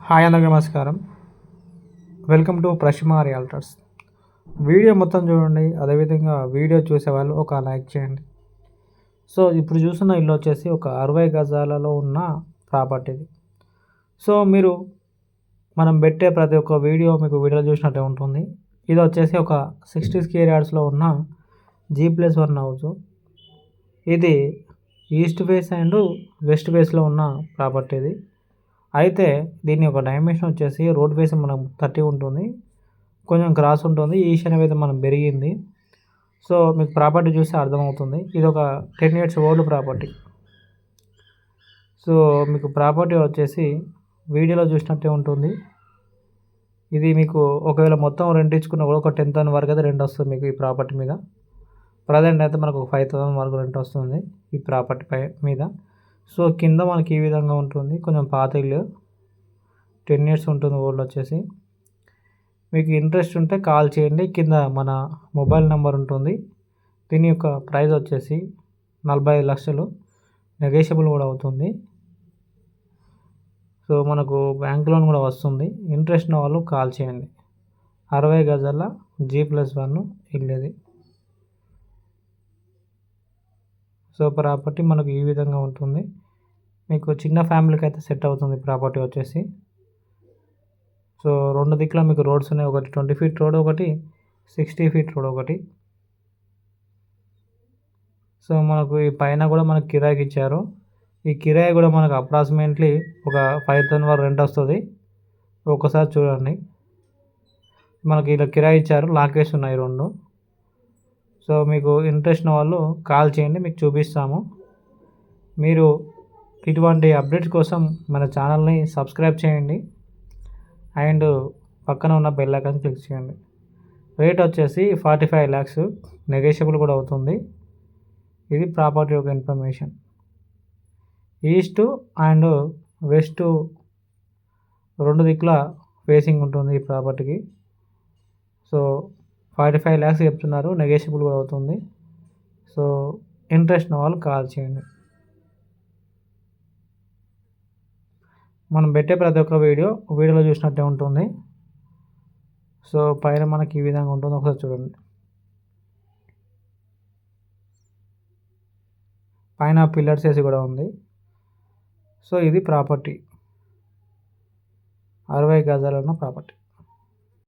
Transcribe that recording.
Hi అందరికీ నమస్కారం. Welcome to Prashima realtors. Video మొత్తం చూడండి. అదేవిధంగా వీడియో చూసేవాళ్ళు ఒక లైక్ చేయండి. సో ఇప్పుడు చూస్తున్న ఇల్లు వచ్చేసి ఒక 60 గజాలలో ఉన్న ప్రాపర్టీది. సో మనం పెట్టే ప్రతి ఒక్క వీడియో మీకు వీడియోలో చూసినట్టే ఉంటుంది. ఇది వచ్చేసి ఒక 60 స్క్వేర్ యార్డ్స్లో ఉన్న G+1 హౌస్. ఇది ఈస్ట్ ఫేస్ అండ్ వెస్ట్ ఫేస్లో ఉన్న ప్రాపర్టీది. అయితే దీని యొక్క డైమెన్షన్ వచ్చేసి రోడ్ ఫేస్ మనం 30 ఉంటుంది, కొంచెం క్రాస్ ఉంటుంది. ఈశాన్య వైపు మనం పెరిగింది. సో మీకు ప్రాపర్టీ చూస్తే అర్థమవుతుంది. ఇది ఒక 10 years ఓల్డ్ ప్రాపర్టీ. సో మీకు ప్రాపర్టీ వచ్చేసి వీడియోలో చూసినట్టే ఉంటుంది. ఇది మీకు ఒకవేళ మొత్తం రెంట్ ఇచ్చుకున్నా కూడా ఒక 10,000 వరకు అయితే రెంట్ వస్తుంది మీకు ఈ ప్రాపర్టీ మీద. ప్రజెంట్ అయితే మనకు 5,000 వరకు రెంట్ వస్తుంది ఈ ప్రాపర్టీ మీద. సో కింద మనకి ఈ విధంగా ఉంటుంది. కొంచెం పాత ఇల్లు, 10 years ఉంటుంది ఓల్డ్ వచ్చేసి. మీకు ఇంట్రెస్ట్ ఉంటే కాల్ చేయండి. కింద మన మొబైల్ నెంబర్ ఉంటుంది. దీని యొక్క ప్రైస్ వచ్చేసి 45 లక్షలు, నెగోషియబుల్ కూడా అవుతుంది. సో మనకు బ్యాంక్ లోన్ కూడా వస్తుంది. ఇంట్రెస్ట్ ఉన్న వాళ్ళు కాల్ చేయండి. 60 గజాల G+1 ఇల్లు ఇది. సో ప్రాపర్టీ మనకు ఈ విధంగా ఉంటుంది. మీకు చిన్న ఫ్యామిలీకి అయితే సెట్ అవుతుంది ప్రాపర్టీ వచ్చేసి. సో 2 దిక్కుల మీకు రోడ్స్ ఉన్నాయి. ఒకటి 20 feet రోడ్, ఒకటి 60 feet రోడ్ ఒకటి. సో మనకు ఈ పైన కూడా మనకు కిరాయికి ఇచ్చారు. ఈ కిరాయి కూడా మనకు అప్రాక్సిమేట్లీ ఒక 5,000 వరకు రెంట్ వస్తుంది. ఒక్కసారి చూడండి. మనకి ఇలా కిరాయి ఇచ్చారు, లాకేస్ ఉన్నాయి 2. సో మీకు ఇంట్రెస్ట్ ఉన్న వాళ్ళు కాల్ చేయండి, మీకు చూపిస్తాము. మీరు ఇటువంటి అప్డేట్స్ కోసం మన ఛానల్ని సబ్స్క్రైబ్ చేయండి అండ్ పక్కన ఉన్న బెల్ ఐకాన్ క్లిక్ చేయండి. రేట్ వచ్చేసి 45 lakhs, నెగోషియబుల్ కూడా అవుతుంది. ఇది ప్రాపర్టీ యొక్క ఇన్ఫర్మేషన్. ఈస్ట్ అండ్ వెస్ట్ 2 దిక్కుల ఫేసింగ్ ఉంటుంది ఈ ప్రాపర్టీకి. సో 45 lakhs చెప్తున్నారు, నెగోషియబుల్ కూడా అవుతుంది. సో ఇంట్రెస్ట్ ఉన్న వాళ్ళు కాల్ చేయండి. మనం పెట్టే ప్రతి ఒక్క వీడియోలో చూసినట్టే ఉంటుంది. సో పైన మనకి ఈ విధంగా ఉంటుంది, ఒకసారి చూడండి. పైన పిల్లర్స్ వేసి కూడా ఉంది. సో ఇది ప్రాపర్టీ, 60 గజాల ఉన్న ప్రాపర్టీ.